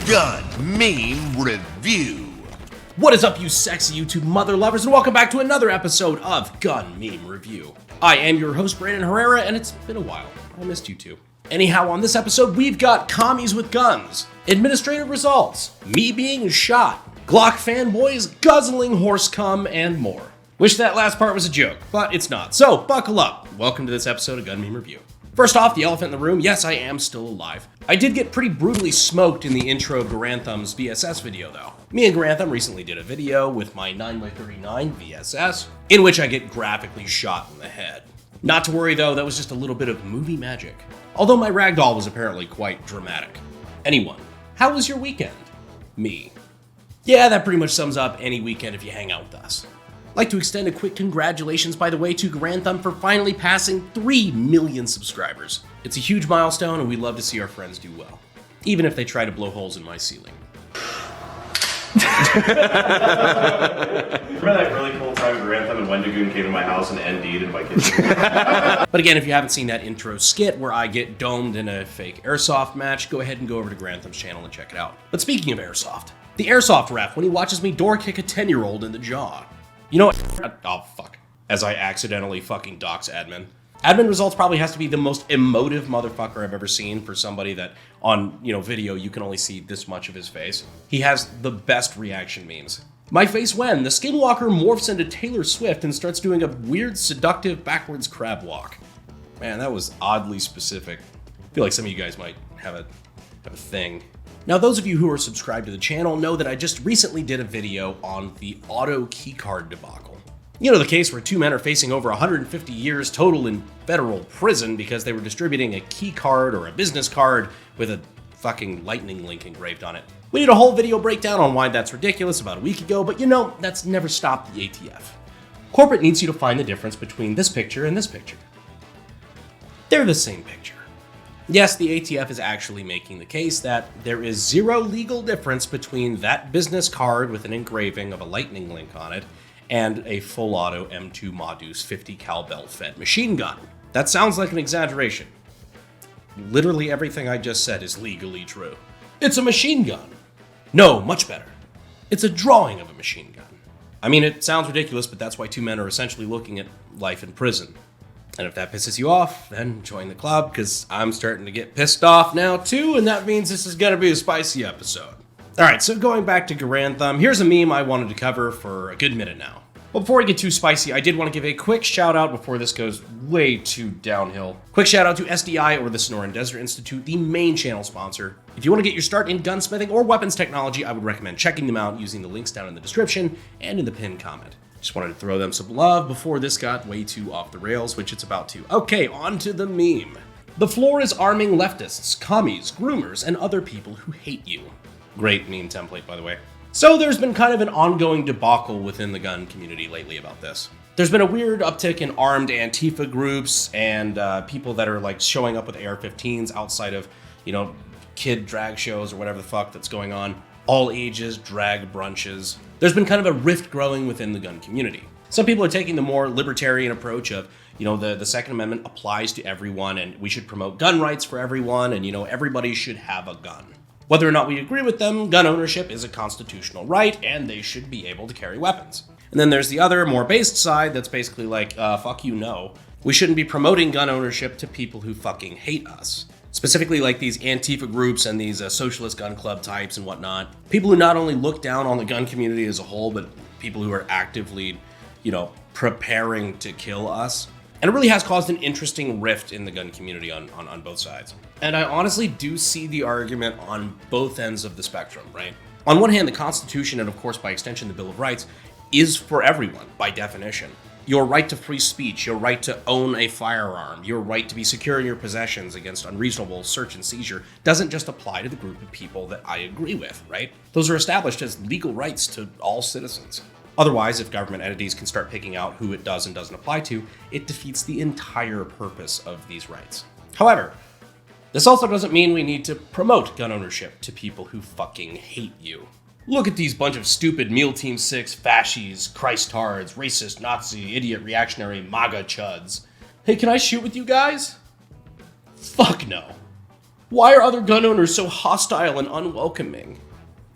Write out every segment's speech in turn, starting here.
Gun Meme Review. What is up, you sexy YouTube mother lovers, and welcome back to another episode of Gun Meme Review. I am your host, Brandon Herrera, and it's been a while. I missed you too. Anyhow, on this episode, we've got commies with guns, administrative results, me being shot, Glock fanboys guzzling horse cum, and more. Wish that last part was a joke, but it's not. So, buckle up. Welcome to this episode of Gun Meme Review. First off, the elephant in the room, yes, I am still alive. I did get pretty brutally smoked in the intro of Garantham's VSS video, though. Me and Garantham recently did a video with my 9x39 VSS, in which I get graphically shot in the head. Not to worry, though, that was just a little bit of movie magic. Although my ragdoll was apparently quite dramatic. Anyone, how was your weekend? Me. Yeah, that pretty much sums up any weekend if you hang out with us. I'd like to extend a quick congratulations, by the way, to Garantham for finally passing 3 million subscribers. It's a huge milestone, and we love to see our friends do well, even if they try to blow holes in my ceiling. Remember that really cool time Grantham and Wendigoon came to my house and ND'd in my kitchen? But again, if you haven't seen that intro skit where I get domed in a fake airsoft match, go ahead and go over to Grantham's channel and check it out. But speaking of airsoft, the airsoft ref when he watches me door kick a 10-year-old in the jaw. You know what? Oh, fuck. As I accidentally fucking dox admin. Admin results probably has to be the most emotive motherfucker I've ever seen for somebody that on, video you can only see this much of his face. He has the best reaction memes. My face when the skinwalker morphs into Taylor Swift and starts doing a weird seductive backwards crab walk. Man, that was oddly specific. I feel like some of you guys might have a thing. Now, those of you who are subscribed to the channel know that I just recently did a video on the auto keycard debacle. You know, the case where two men are facing over 150 years total in federal prison because they were distributing a key card or a business card with a fucking lightning link engraved on it. We did a whole video breakdown on why that's ridiculous about a week ago, but that's never stopped the ATF. Corporate needs you to find the difference between this picture and this picture. They're the same picture. Yes, the ATF is actually making the case that there is zero legal difference between that business card with an engraving of a lightning link on it and a full auto M2 Modus 50 cal belt fed machine gun. That sounds like an exaggeration. Literally everything I just said is legally true. It's a machine gun. No, much better. It's a drawing of a machine gun. I mean, it sounds ridiculous, but that's why two men are essentially looking at life in prison. And if that pisses you off, then join the club, because I'm starting to get pissed off now too, and that means this is going to be a spicy episode. Alright, so going back to Garantham, here's a meme I wanted to cover for a good minute now. But before I get too spicy, I did want to give a quick shout out before this goes way too downhill. Quick shout out to SDI, or the Sonoran Desert Institute, the main channel sponsor. If you want to get your start in gunsmithing or weapons technology, I would recommend checking them out using the links down in the description and in the pinned comment. Just wanted to throw them some love before this got way too off the rails, which it's about to. Okay, on to the meme. The floor is arming leftists, commies, groomers, and other people who hate you. Great meme template, by the way. So there's been kind of an ongoing debacle within the gun community lately about this. There's been a weird uptick in armed Antifa groups and people that are like showing up with AR-15s outside of, kid drag shows or whatever the fuck that's going on. All ages, drag brunches. There's been kind of a rift growing within the gun community. Some people are taking the more libertarian approach of, the Second Amendment applies to everyone and we should promote gun rights for everyone and, everybody should have a gun. Whether or not we agree with them, gun ownership is a constitutional right and they should be able to carry weapons. And then there's the other, more based side that's basically like, fuck you, no. We shouldn't be promoting gun ownership to people who fucking hate us. Specifically like these Antifa groups and these socialist gun club types and whatnot. People who not only look down on the gun community as a whole, but people who are actively, preparing to kill us. And it really has caused an interesting rift in the gun community on both sides. And I honestly do see the argument on both ends of the spectrum, right? On one hand, the Constitution, and of course by extension the Bill of Rights, is for everyone by definition. Your right to free speech, your right to own a firearm, your right to be secure in your possessions against unreasonable search and seizure doesn't just apply to the group of people that I agree with, right? Those are established as legal rights to all citizens. Otherwise, if government entities can start picking out who it does and doesn't apply to, it defeats the entire purpose of these rights. However, this also doesn't mean we need to promote gun ownership to people who fucking hate you. Look at these bunch of stupid Meal Team 6 fascies, Christards, racist, Nazi, idiot, reactionary, MAGA chuds. Hey, can I shoot with you guys? Fuck no. Why are other gun owners so hostile and unwelcoming?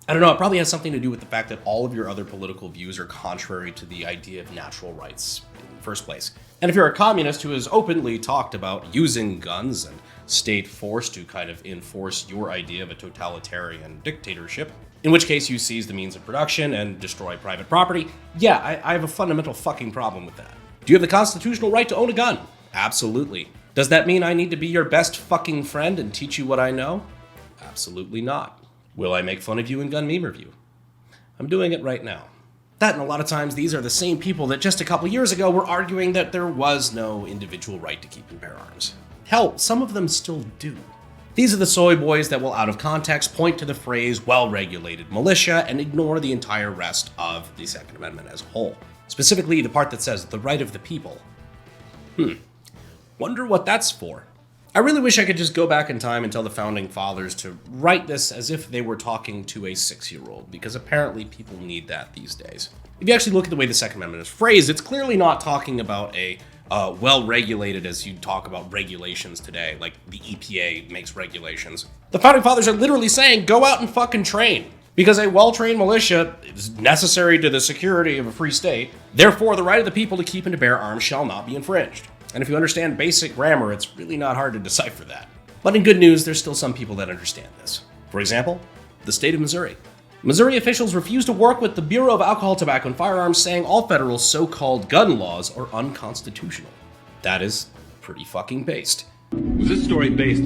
I don't know, it probably has something to do with the fact that all of your other political views are contrary to the idea of natural rights in the first place. And if you're a communist who has openly talked about using guns and state force to kind of enforce your idea of a totalitarian dictatorship, in which case you seize the means of production and destroy private property, yeah, I have a fundamental fucking problem with that. Do you have the constitutional right to own a gun? Absolutely. Does that mean I need to be your best fucking friend and teach you what I know? Absolutely not. Will I make fun of you in Gun Meme Review? I'm doing it right now. That, and a lot of times these are the same people that just a couple years ago were arguing that there was no individual right to keep and bear arms. Hell, some of them still do. These are the soy boys that will out of context point to the phrase well-regulated militia and ignore the entire rest of the Second Amendment as a whole. Specifically the part that says the right of the people. Wonder what that's for. I really wish I could just go back in time and tell the founding fathers to write this as if they were talking to a 6-year-old, because apparently people need that these days. If you actually look at the way the Second Amendment is phrased, it's clearly not talking about a well-regulated as you talk about regulations today, like the EPA makes regulations. The founding fathers are literally saying, go out and fucking train, because a well-trained militia is necessary to the security of a free state. Therefore, the right of the people to keep and to bear arms shall not be infringed. And if you understand basic grammar, it's really not hard to decipher that. But in good news, there's still some people that understand this. For example, the state of Missouri. Missouri officials refuse to work with the Bureau of Alcohol, Tobacco, and Firearms, saying all federal so-called gun laws are unconstitutional. That is pretty fucking based. Was this story based?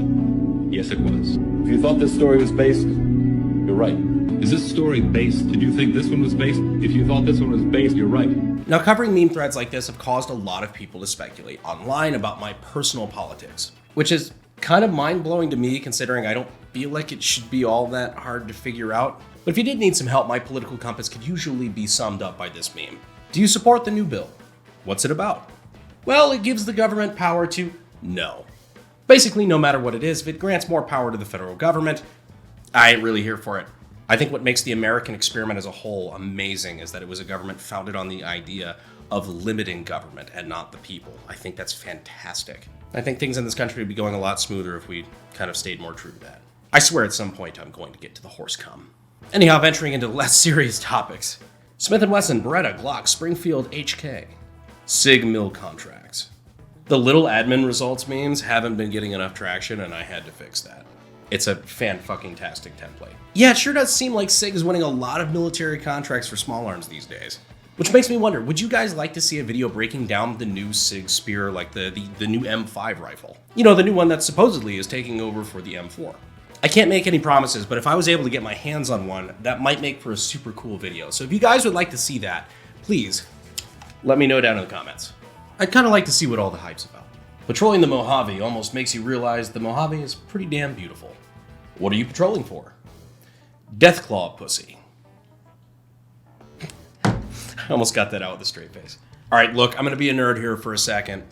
Yes, it was. If you thought this story was based, you're right. Is this story based? Did you think this one was based? If you thought this one was based, you're right. Now, covering meme threads like this have caused a lot of people to speculate online about my personal politics, which is kind of mind-blowing to me considering I don't feel like it should be all that hard to figure out. But if you did need some help, my political compass could usually be summed up by this meme. Do you support the new bill? What's it about? Well, it gives the government power to no. Basically, no matter what it is, if it grants more power to the federal government, I ain't really here for it. I think what makes the American experiment as a whole amazing is that it was a government founded on the idea of limiting government and not the people. I think that's fantastic. I think things in this country would be going a lot smoother if we kind of stayed more true to that. I swear at some point I'm going to get to the horse cum. Anyhow, venturing into less serious topics. Smith & Wesson, Beretta, Glock, Springfield, HK. SIG mill contracts. The little admin results memes haven't been getting enough traction and I had to fix that. It's a fan-fucking-tastic template. Yeah, it sure does seem like SIG is winning a lot of military contracts for small arms these days. Which makes me wonder, would you guys like to see a video breaking down the new SIG Spear, like the new M5 rifle? You know, the new one that supposedly is taking over for the M4. I can't make any promises, but if I was able to get my hands on one, that might make for a super cool video. So if you guys would like to see that, please let me know down in the comments. I'd kind of like to see what all the hype's about. Patrolling the Mojave almost makes you realize the Mojave is pretty damn beautiful. What are you patrolling for? Deathclaw pussy. I almost got that out with a straight face. Alright, look, I'm gonna be a nerd here for a second.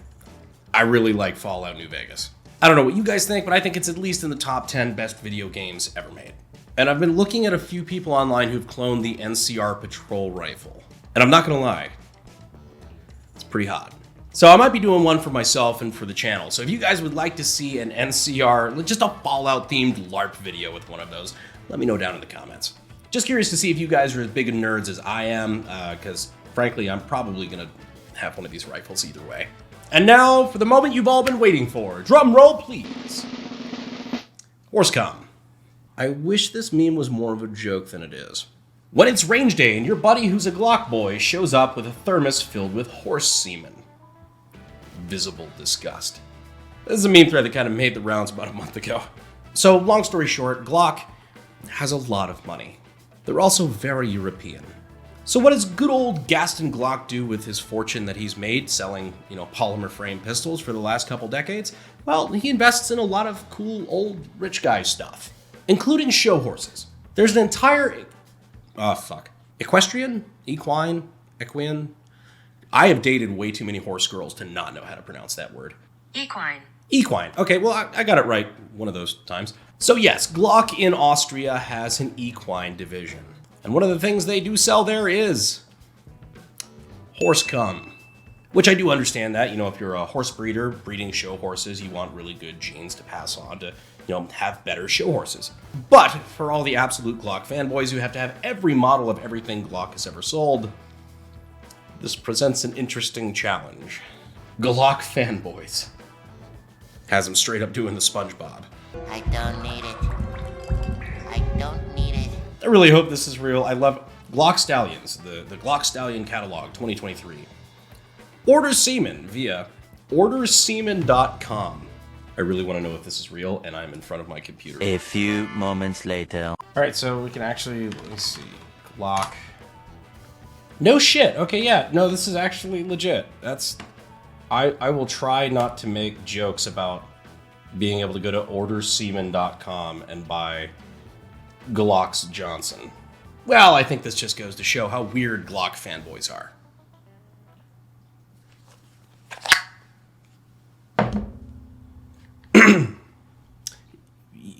I really like Fallout New Vegas. I don't know what you guys think, but I think it's at least in the top 10 best video games ever made. And I've been looking at a few people online who've cloned the NCR patrol rifle. And I'm not gonna lie, it's pretty hot. So I might be doing one for myself and for the channel. So if you guys would like to see an NCR, just a Fallout themed LARP video with one of those, let me know down in the comments. Just curious to see if you guys are as big of nerds as I am, because frankly, I'm probably gonna have one of these rifles either way. And now for the moment you've all been waiting for. Drum roll, please. Horse cum. I wish this meme was more of a joke than it is. When it's range day and your buddy who's a Glock boy shows up with a thermos filled with horse semen. Visible disgust. This is a meme thread that kind of made the rounds about a month ago. So, long story short, Glock has a lot of money. They're also very European. So what does good old Gaston Glock do with his fortune that he's made selling, polymer frame pistols for the last couple decades? Well, he invests in a lot of cool old rich guy stuff, including show horses. There's an entire... Equestrian? Equine? Equine? I have dated way too many horse girls to not know how to pronounce that word. Equine. Equine. Okay, well, I got it right one of those times. So yes, Glock in Austria has an equine division. And one of the things they do sell there is horse cum. Which I do understand that, if you're a horse breeder breeding show horses, you want really good genes to pass on to have better show horses. But for all the absolute Glock fanboys who have to have every model of everything Glock has ever sold, this presents an interesting challenge. Glock fanboys. Has him straight up doing the SpongeBob. I don't need it. I don't need it. I really hope this is real. I love Glock Stallions, the Glock Stallion Catalog 2023. Order semen via ordersemen.com. I really want to know if this is real, and I'm in front of my computer. A few moments later. All right, so we can actually, let's see, Glock. No shit. Okay, yeah, no, this is actually legit. I will try not to make jokes about being able to go to ordersemen.com and buy Glock's Johnson. Well, I think this just goes to show how weird Glock fanboys are.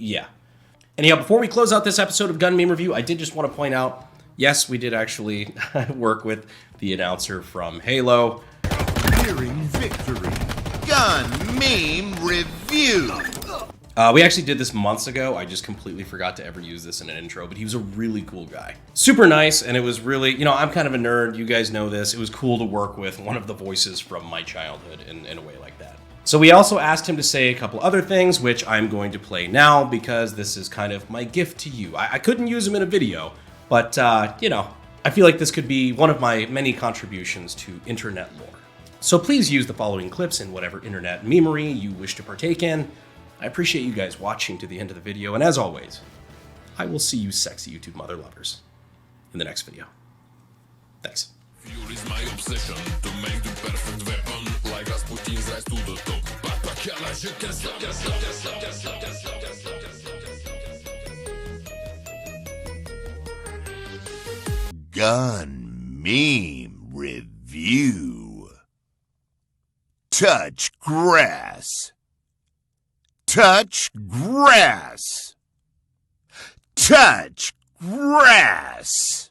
Yeah. Anyhow, before we close out this episode of Gun Meme Review, I did just want to point out, yes, we did actually work with the announcer from Halo. Nearing victory. Gun Meme Review. We actually did this months ago. I just completely forgot to ever use this in an intro, but he was a really cool guy. Super nice, and it was really, I'm kind of a nerd. You guys know this. It was cool to work with one of the voices from my childhood in a way like that. So we also asked him to say a couple other things, which I'm going to play now because this is kind of my gift to you. I couldn't use them in a video, but, I feel like this could be one of my many contributions to internet lore. So please use the following clips in whatever internet memery you wish to partake in. I appreciate you guys watching to the end of the video, and as always, I will see you sexy YouTube mother lovers in the next video. Thanks. Fuel is my obsession to make the perfect weapon, like Rasputin's rise to the top. Gun Meme Review. Touch grass. Touch grass. Touch grass.